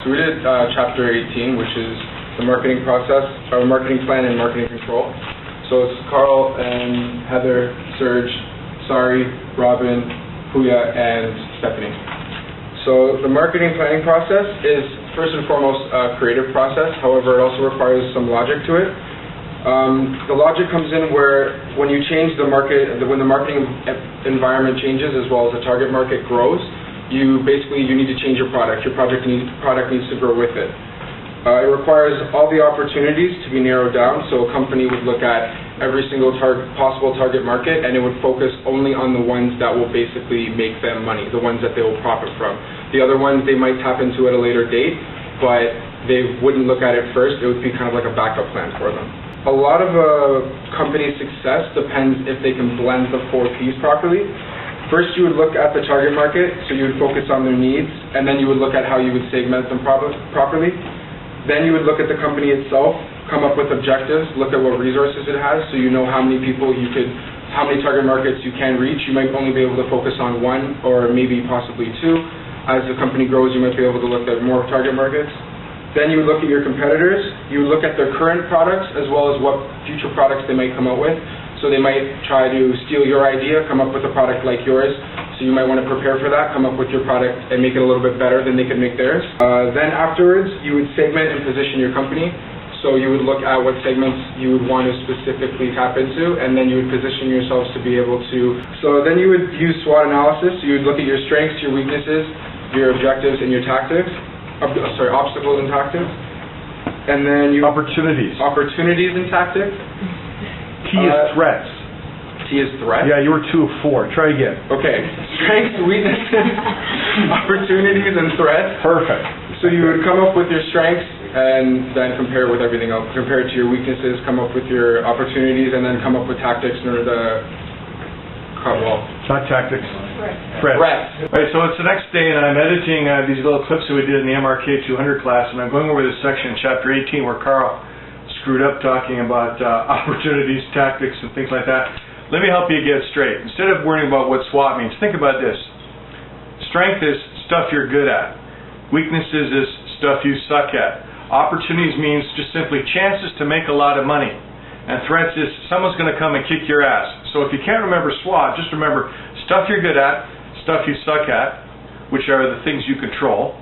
included Chapter 18, which is the marketing process, marketing plan and marketing control. So it's Carl and Heather, Serge, Sari, Robin, Puya, and Stephanie. So the marketing planning process is first and foremost a creative process. However, it also requires some logic to it. The logic comes in where when you change the market, when the marketing environment changes as well as the target market grows, you need to change your product. Your product needs to grow with it. It requires all the opportunities to be narrowed down, so a company would look at every single possible target market, and it would focus only on the ones that will basically make them money, the ones that they will profit from. The other ones they might tap into at a later date, but they wouldn't look at it first. It would be kind of like a backup plan for them. A lot of a company's success depends if they can blend the 4 Ps properly. First, you would look at the target market, so you would focus on their needs, and then you would look at how you would segment them properly. Then you would look at the company itself, come up with objectives, look at what resources it has, so you know how many people how many target markets you can reach. You might only be able to focus on 1 or maybe possibly 2. As the company grows, you might be able to look at more target markets. Then you would look at your competitors. You would look at their current products as well as what future products they might come out with. So they might try to steal your idea, come up with a product like yours. So you might want to prepare for that, come up with your product and make it a little bit better than they could make theirs. Then afterwards, you would segment and position your company. So you would look at what segments you would want to specifically tap into, and then you would position yourselves to be able to. So then you would use SWOT analysis. You would look at your strengths, your weaknesses, your objectives, and your tactics. Obstacles and tactics. And then you... Opportunities and tactics. T is threats. T is threat? Yeah, you were 2 of 4. Try again. Okay. Strengths, weaknesses, opportunities, and threats. Perfect. So you would come up with your strengths and then compare it with everything else. Compare it to your weaknesses, come up with your opportunities, and then come up with tactics in order to not tactics. Threats. All right, so it's the next day, and I'm editing these little clips that we did in the MRK200 class, and I'm going over this section in Chapter 18 where Carl screwed up talking about opportunities, tactics, and things like that. Let me help you get straight. Instead of worrying about what SWOT means, think about this. Strength is stuff you're good at. Weaknesses is stuff you suck at. Opportunities means just simply chances to make a lot of money. And threats is someone's going to come and kick your ass. So if you can't remember SWOT, just remember stuff you're good at, stuff you suck at, which are the things you control,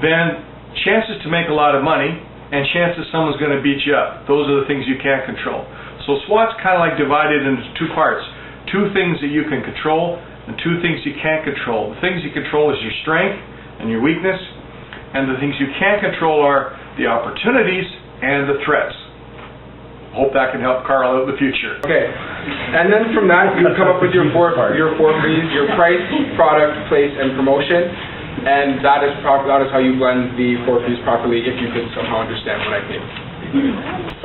then chances to make a lot of money, and chances someone's going to beat you up. Those are the things you can't control. So SWOT's kind of like divided into 2 parts. 2 things that you can control, and 2 things you can't control. The things you control is your strength and your weakness, and the things you can't control are the opportunities and the threats. Hope that can help Carl out in the future. Okay, and then from that you come up with your 4 Ps, your price, product, place, and promotion, and that is how you blend the 4 Ps properly if you could somehow understand what I mean.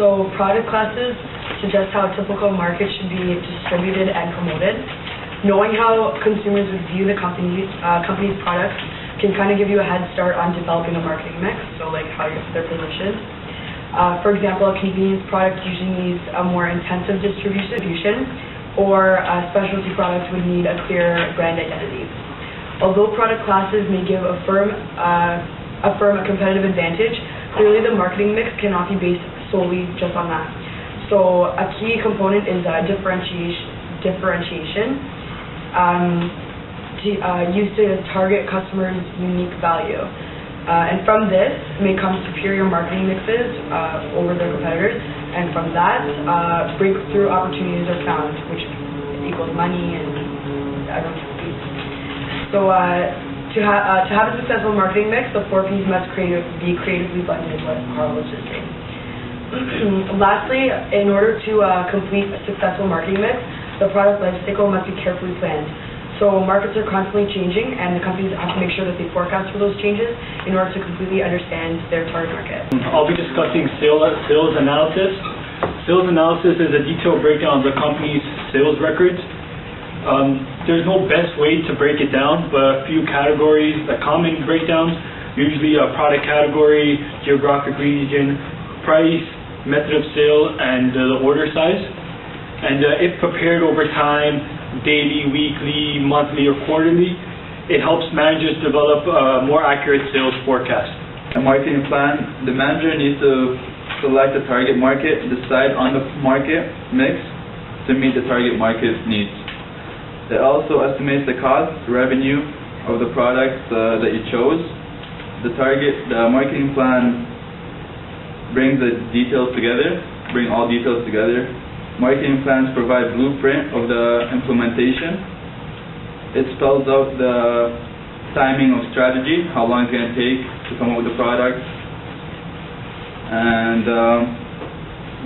So product classes suggest how a typical market should be distributed and promoted. Knowing how consumers would view the company's products can kind of give you a head start on developing a marketing mix, so like how they're positioned. For example, a convenience product usually needs a more intensive distribution, or a specialty product would need a clear brand identity. Although product classes may give a firm a competitive advantage, clearly the marketing mix cannot be based solely just on that. So a key component is differentiation, used to target customers' unique value. And from this may come superior marketing mixes over their competitors, and from that, breakthrough opportunities are found, which equals money and everyone's happy. So to have a successful marketing mix, the 4 Ps must be creatively blended, what Carl was just saying. Lastly, in order to complete a successful marketing mix, the product life cycle must be carefully planned. So markets are constantly changing, and the companies have to make sure that they forecast for those changes in order to completely understand their target market. I'll be discussing sales analysis. Sales analysis is a detailed breakdown of the company's sales records. There's no best way to break it down, but a few categories, the common breakdowns, usually a product category, geographic region, price, method of sale, and the order size. And if prepared over time, daily, weekly, monthly, or quarterly, it helps managers develop a more accurate sales forecast. a marketing plan, the manager needs to select the target market, decide on the market mix to meet the target market needs. It also estimates the cost, revenue of the products that you chose. The marketing plan brings the details together, bring all details together. Marketing plans provide blueprint of the implementation. It spells out the timing of strategy, how long it's going to take to come up with the product. And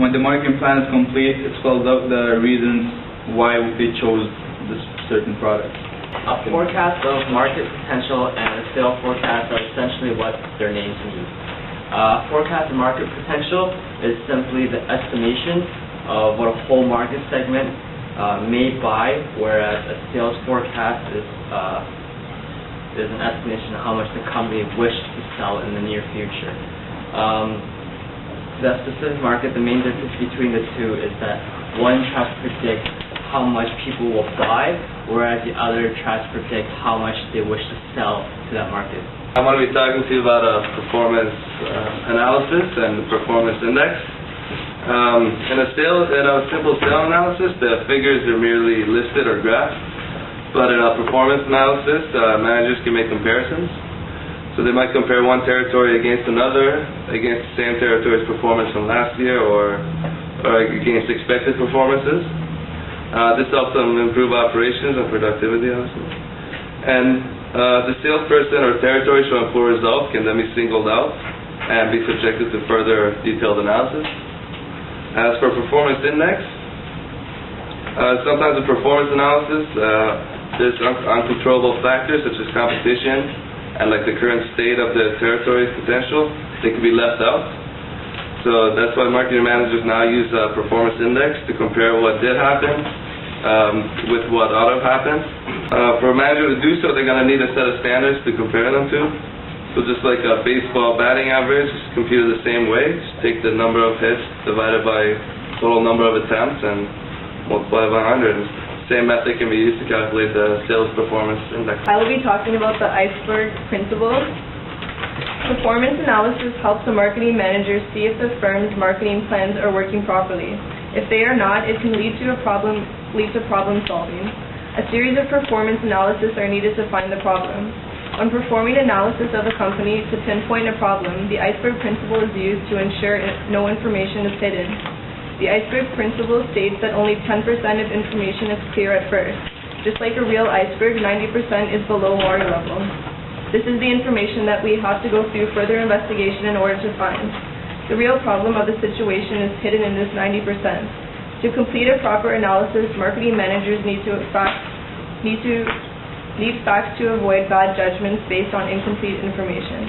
when the marketing plan is complete, it spells out the reasons why they chose this certain product. A forecast of market potential and a sales forecast are essentially what their names mean. Forecast of market potential is simply the estimation of what a whole market segment may buy, whereas a sales forecast is an estimation of how much the company wished to sell in the near future. The specific market, the main difference between the two is that one tries to predict how much people will buy, whereas the other tries to predict how much they wish to sell to that market. I'm going to be talking to you about a performance analysis and performance index. In a simple sale analysis, the figures are merely listed or graphed, but in a performance analysis, managers can make comparisons. So they might compare one territory against another, against the same territory's performance from last year, or against expected performances. This helps them improve operations and productivity, obviously. And the salesperson or territory showing poor results can then be singled out and be subjected to further detailed analysis. As for performance index, sometimes in performance analysis, there's uncontrollable factors such as competition and like the current state of the territory's potential. They can be left out. So that's why marketing managers now use a performance index to compare what did happen with what ought to have happened. For a manager to do so, they're going to need a set of standards to compare them to. So just like a baseball batting average, it's computed the same way. Just take the number of hits divided by total number of attempts and multiply by 100. Same method can be used to calculate the sales performance index. I will be talking about the Iceberg Principle. Performance analysis helps the marketing manager see if the firm's marketing plans are working properly. If they are not, it can lead to problem solving. A series of performance analysis are needed to find the problem. When performing analysis of a company to pinpoint a problem, the Iceberg Principle is used to ensure no information is hidden. The Iceberg Principle states that only 10% of information is clear at first. Just like a real iceberg, 90% is below water level. This is the information that we have to go through further investigation in order to find. The real problem of the situation is hidden in this 90%. To complete a proper analysis, marketing managers need facts to avoid bad judgments based on incomplete information.